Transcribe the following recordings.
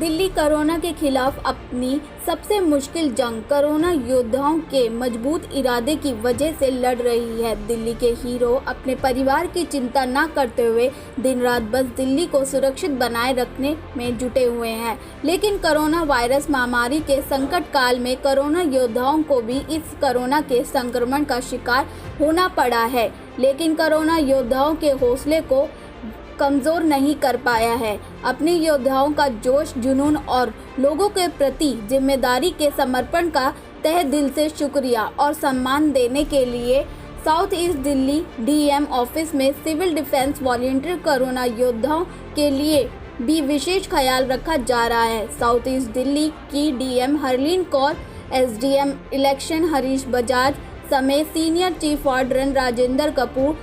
Delhi corona के खिलाफ अपनी सबसे मुश्किल जंग कोरोना योद्धाओं के मजबूत इरादे की वजह से लड़ रही है। दिल्ली के हीरो अपने परिवार की चिंता न करते हुए दिन रात बस दिल्ली को सुरक्षित बनाए रखने में जुटे हुए हैं। लेकिन कोरोना वायरस महामारी के संकट काल में कोरोना योद्धाओं को भी इस कोरोना के संक्रमण का शिकार होना पड़ा है, लेकिन कोरोना योद्धाओं के हौसले को कमज़ोर नहीं कर पाया है। अपने योद्धाओं का जोश, जुनून और लोगों के प्रति जिम्मेदारी के समर्पण का तहे दिल से शुक्रिया और सम्मान देने के लिए south east Delhi DM office में सिविल डिफेंस वॉलंटियर कोरोना योद्धाओं के लिए भी विशेष ख्याल रखा जा रहा है। साउथ ईस्ट दिल्ली की DM Harleen Kaur, SDM election Harish Bajaj समेत senior chief warden Rajendra Kapoor,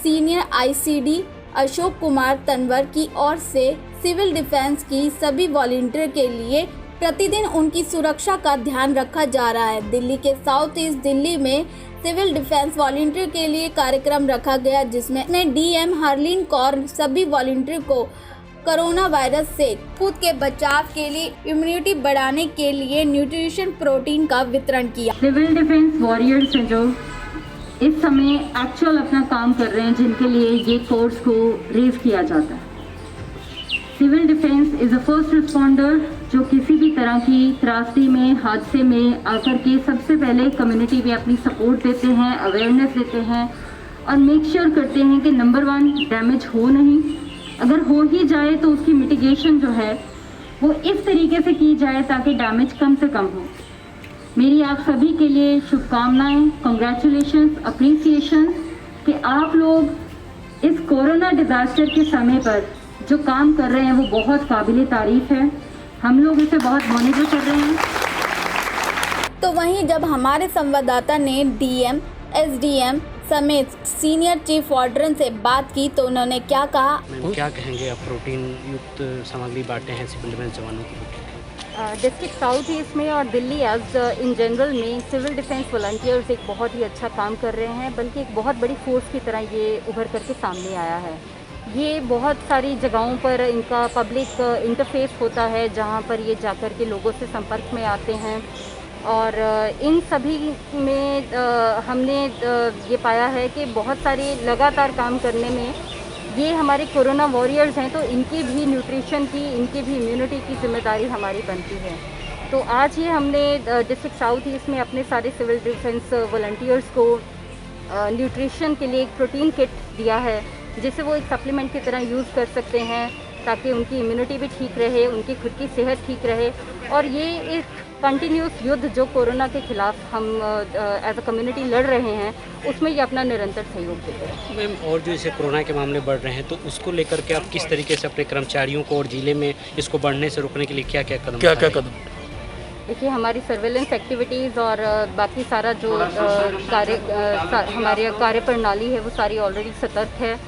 senior ICD Ashok Kumar Tanwar की ओर से सिविल डिफेंस की सभी वॉलंटियर के लिए प्रतिदिन उनकी सुरक्षा का ध्यान रखा जा रहा है। दिल्ली के साउथ ईस्ट दिल्ली में सिविल डिफेंस वॉलंटियर के लिए कार्यक्रम रखा गया, जिसमें डीएम हरलीन कौर सभी वॉलंटियर को कोरोना वायरस से खुद के बचाव के लिए इम्यूनिटी बढ़ाने के लिए न्यूट्रिशन प्रोटीन का वितरण किया। सिविल डिफेंस वॉरियर्स हैं जो इस समय एक्चुअल अपना काम कर रहे हैं, जिनके लिए ये कोर्स को रेज किया जाता है। Civil defence is a first responder जो किसी भी तरह की त्रासदी में, हादसे में आकर के सबसे पहले कम्युनिटी में अपनी सपोर्ट देते हैं, अवेयरनेस देते हैं और मेक श्योर करते हैं कि नंबर 1 डैमेज हो नहीं, अगर हो ही जाए तो उसकी मिटिगेशन जो है वो इस तरीके से की जाए ताकि डैमेज कम से कम हो। मेरी आप सभी के लिए शुभकामनाएं, कंग्रेचुलेशंस, अप्रिसिएशन कि आप लोग इस कोरोना डिज़ास्टर के समय पर जो काम कर रहे हैं वो बहुत काबिल तारीफ है। हम लोग इसे बहुत मॉनिटर कर रहे हैं। तो वहीं जब हमारे संवाददाता ने डीएम, एसडीएम समेत सीनियर चीफ वार्डन से बात की तो उन्होंने क्या कहा। क्या कहेंगे आप प्रोटीन युक्त सामग्री बांटे हैं सिविल डिफेंस जवानों को? डिस्ट्रिक्ट साउथ ईस्ट में और दिल्ली एज इन जनरल में सिविल डिफेंस वॉलंटियर्स एक बहुत ही अच्छा काम कर रहे हैं, बल्कि एक बहुत बड़ी फोर्स की तरह ये उभर करके सामने आया है। ये बहुत सारी जगहों पर इनका पब्लिक इंटरफेस होता है, जहाँ पर ये जाकर के लोगों से संपर्क में आते हैं और इन सभी में हमने ये पाया है कि बहुत सारे लगातार काम करने में ये हमारे कोरोना वॉरियर्स हैं, तो इनकी भी न्यूट्रिशन की, इनकी भी इम्यूनिटी की जिम्मेदारी हमारी बनती है। तो आज ये हमने डिस्ट्रिक्ट साउथ ईस्ट में अपने सारे सिविल डिफेंस वॉलंटियर्स को न्यूट्रिशन के लिए एक प्रोटीन किट दिया है, जिसे वो एक सप्लीमेंट की तरह यूज़ कर सकते हैं ताकि उनकी इम्यूनिटी भी ठीक रहे, उनकी खुद की सेहत ठीक रहे और ये एक कंटिन्यूस युद्ध जो कोरोना के खिलाफ हम एज अ कम्युनिटी लड़ रहे हैं उसमें ये अपना निरंतर सहयोग देते हैं। मैम, और जो इसे कोरोना के मामले बढ़ रहे हैं तो उसको लेकर के आप किस तरीके से अपने कर्मचारियों को और जिले में इसको बढ़ने से रोकने के लिए क्या कदम? देखिए, हमारी सर्वेलेंस एक्टिविटीज़ और बाकी सारा जो हमारी कार्य प्रणाली है वो सारी ऑलरेडी सतर्क है।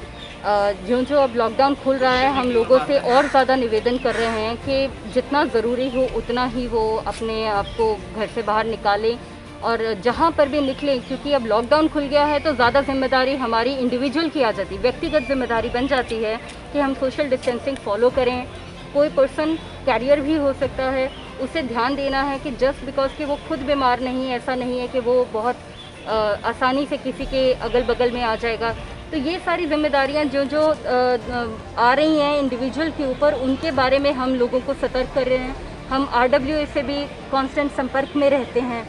जो अब लॉकडाउन खुल रहा है, हम लोगों से और ज़्यादा निवेदन कर रहे हैं कि जितना ज़रूरी हो उतना ही वो अपने आप को घर से बाहर निकालें और जहाँ पर भी निकलें, क्योंकि अब लॉकडाउन खुल गया है तो ज़्यादा जिम्मेदारी हमारी इंडिविजुअल की आ जाती है, व्यक्तिगत जिम्मेदारी बन जाती है कि हम सोशल डिस्टेंसिंग फॉलो करें। कोई पर्सन कैरियर भी हो सकता है, उसे ध्यान देना है कि जस्ट बिकॉज कि वो खुद बीमार नहीं, ऐसा नहीं है कि वो बहुत आसानी से किसी के अगल बगल में आ जाएगा। तो ये सारी जिम्मेदारियां जो आ रही हैं इंडिविजुअल के ऊपर, उनके बारे में हम लोगों को सतर्क कर रहे हैं। हम RWA से भी कांस्टेंट संपर्क में रहते हैं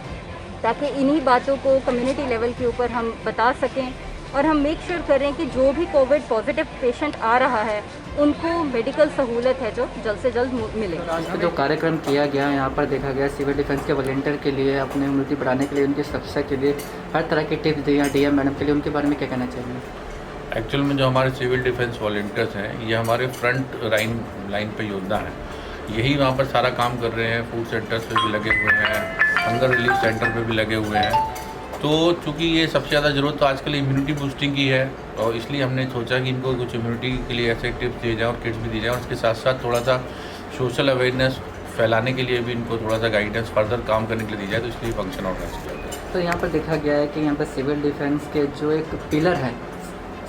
ताकि इन्हीं बातों को कम्युनिटी लेवल के ऊपर हम बता सकें और हम मेक श्योर करें कि जो भी कोविड पॉजिटिव पेशेंट आ रहा है उनको मेडिकल सहूलत है जो जल्द से जल्द मिले। आज जो कार्यक्रम किया गया यहाँ पर देखा गया सिविल डिफेंस के वॉलंटियर के लिए अपनी इम्यूनिटी बढ़ाने के लिए, उनकी सुरक्षा के लिए हर तरह की टिप्स दी हैं डीएम मैडम के लिए, उनके बारे में क्या कहना चाहिए? एक्चुअल में जो हमारे सिविल डिफेंस वॉलंटियर्स हैं ये हमारे फ्रंट लाइन पे योद्धा हैं। यही वहाँ पर सारा काम कर रहे हैं। फूड सेंटर्स पे भी लगे हुए हैं, हंगर रिलीफ सेंटर पे भी लगे हुए हैं। तो चूँकि ये सबसे ज़्यादा ज़रूरत तो आजकल इम्यूनिटी बूस्टिंग की है और इसलिए हमने सोचा कि इनको कुछ इम्यूनिटी के लिए ऐसे टिप्स दिए जाएँ और किट्स भी दी जाएँ और उसके साथ साथ थोड़ा सा सोशल अवेयरनेस फैलाने के लिए भी इनको थोड़ा सा गाइडेंस फर्दर काम करने के लिए दी जाए, तो इसलिए फंक्शन ऑर्गेनाइज किया गया। तो यहाँ पर देखा गया है कि यहाँ पर सिविल डिफेंस के जो एक पिलर है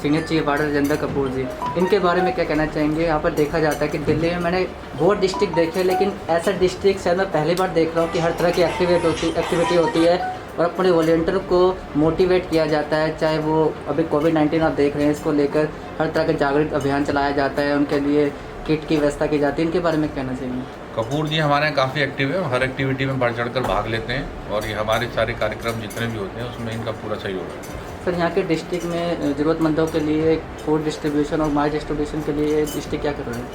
senior chief warden Rajendra Kapoor ji, इनके बारे में क्या कहना चाहेंगे? यहाँ पर देखा जाता है कि दिल्ली में मैंने बहुत डिस्ट्रिक्ट देखे, लेकिन ऐसा डिस्ट्रिक्ट शायद मैं पहली बार देख रहा हूँ कि हर तरह की एक्टिविटी होती है और अपने वॉलेंटियर को मोटिवेट किया जाता है। चाहे वो अभी कोविड-19 आप देख रहे हैं, इसको लेकर हर तरह का जागरूक अभियान चलाया जाता है, उनके लिए किट की व्यवस्था की जाती है। इनके बारे में कहना चाहिए? कपूर जी हमारे यहाँ काफ़ी एक्टिव है, हर एक्टिविटी में बढ़ चढ़ कर भाग लेते हैं और ये हमारे सारे कार्यक्रम जितने भी होते हैं उसमें इनका पूरा सहयोग है। सर, यहाँ के डिस्ट्रिक्ट में ज़रूरतमंदों के लिए फूड डिस्ट्रीब्यूशन और मास डिस्ट्रीब्यूशन के लिए डिस्ट्रिक्ट क्या कर रहे हैं?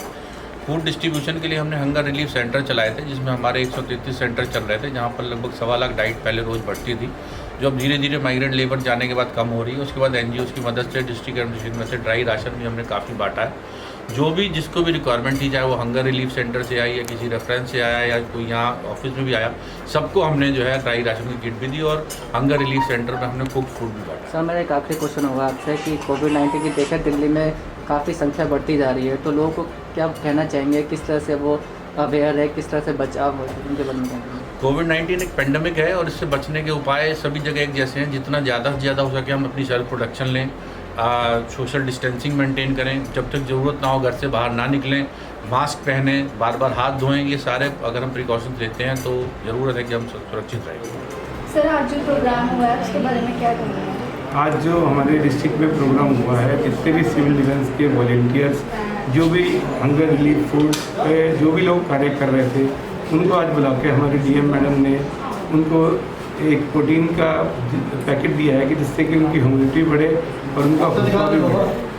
फूड डिस्ट्रीब्यूशन के लिए हमने हंगर रिलीफ सेंटर चलाए थे, जिसमें हमारे 133 सेंटर चल रहे थे, जहाँ पर लगभग 1.25 लाख डाइट पहले रोज़ बढ़ती थी, जो अब धीरे धीरे माइग्रेंट लेबर जाने के बाद कम हो रही है। उसके बाद NGOs की मदद से डिस्ट्रिक्ट एडमिनिस्ट्रेशन में से ड्राई राशन भी हमने काफ़ी बांटा है। जो भी जिसको भी रिक्वायरमेंट थी, चाहे वो हंगर रिलीफ सेंटर से आई या किसी रेफरेंस से आया या कोई यहाँ ऑफिस में भी आया, सबको हमने जो है ड्राई राशन की किट भी दी और हंगर रिलीफ सेंटर में हमने कुक फूड भी बांटा। सर, मेरा एक आखिरी क्वेश्चन होगा आपसे कि कोविड-19 की देखा दिल्ली में काफ़ी संख्या बढ़ती जा रही है, तो लोगों को क्या कहना चाहेंगे? किस तरह से वो अवेयर है, किस तरह से बचाव हो, उनके बारे में कहेंगे? कोविड-19 एक पेंडेमिक है और इससे बचने के उपाय सभी जगह एक जैसे हैं। जितना ज़्यादा से ज़्यादा हो सके हम अपनी सेल्फ प्रोटेक्शन लें, सोशल डिस्टेंसिंग मेंटेन करें, जब तक ज़रूरत ना हो घर से बाहर ना निकलें, मास्क पहनें, बार बार हाथ धोएं। ये सारे अगर हम प्रिकॉशंस लेते हैं तो ज़रूरत है कि हम सुरक्षित रहें। सर, आज जो प्रोग्राम हुआ है उसके बारे में क्या कहेंगे? आज जो हमारे डिस्ट्रिक्ट में प्रोग्राम हुआ है, जितने भी सिविल डिफेंस के वॉलेंटियर्स, जो भी हंगर रिलीफ फूड पे जो भी लोग कार्य कर रहे थे, उनको आज बुला के हमारे DM मैडम ने उनको एक प्रोटीन का पैकेट दिया है कि जिससे कि उनकी ह्यूमिडिटी बढ़े और उनका हौसला भी बढ़े।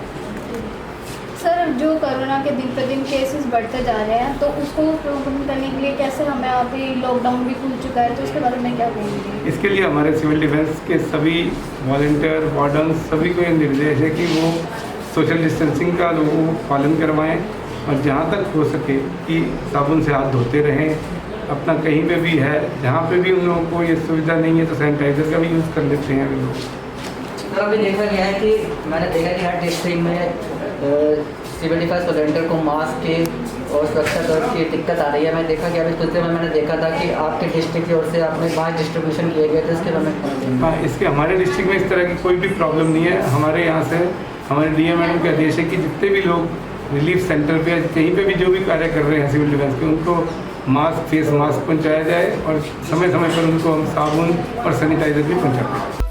सर, जो कोरोना के दिन प्रतिदिन केसेस बढ़ते जा रहे हैं, तो उसको कम करने के लिए कैसे, हमें अभी लॉकडाउन भी खुल चुका है, तो उसके बारे में क्या कहेंगे? इसके लिए हमारे सिविल डिफेंस के सभी वॉलेंटियर, वार्डन, सभी को ये निर्देश है कि वो सोशल डिस्टेंसिंग का लोगों को पालन करवाएं और जहाँ तक हो सके कि साबुन से हाथ धोते रहें। अपना कहीं पे भी है, जहाँ पे भी उन लोगों को ये सुविधा नहीं है तो सैनिटाइज़र का भी यूज़ कर लेते हैं अभी लोग। सर, अभी देखा गया है कि मैंने देखा कि हर डिस्ट्रिक्ट में सिविल डिफेंस वॉलेंटियर को मास्क की और सुरक्षा दल की दिक्कत आ रही है। मैं देखा कि अभी कुछ दिन में मैंने देखा था कि आपके डिस्ट्रिक्ट की ओर से आपने मास्क डिस्ट्रीब्यूशन किए गए थे, इसके बारे में? हाँ, इसके हमारे डिस्ट्रिक्ट में इस तरह की कोई भी प्रॉब्लम नहीं है। हमारे यहाँ से हमारे DM मैडम के आदेश है कि जितने भी लोग रिलीफ सेंटर पे कहीं पे भी जो भी कार्य कर रहे हैं सिविल डिफेंस के, उनको मास्क, फेस मास्क पहुँचाया जाए और समय समय पर उनको हम साबुन और सैनिटाइज़र भी पहुँचाते हैं।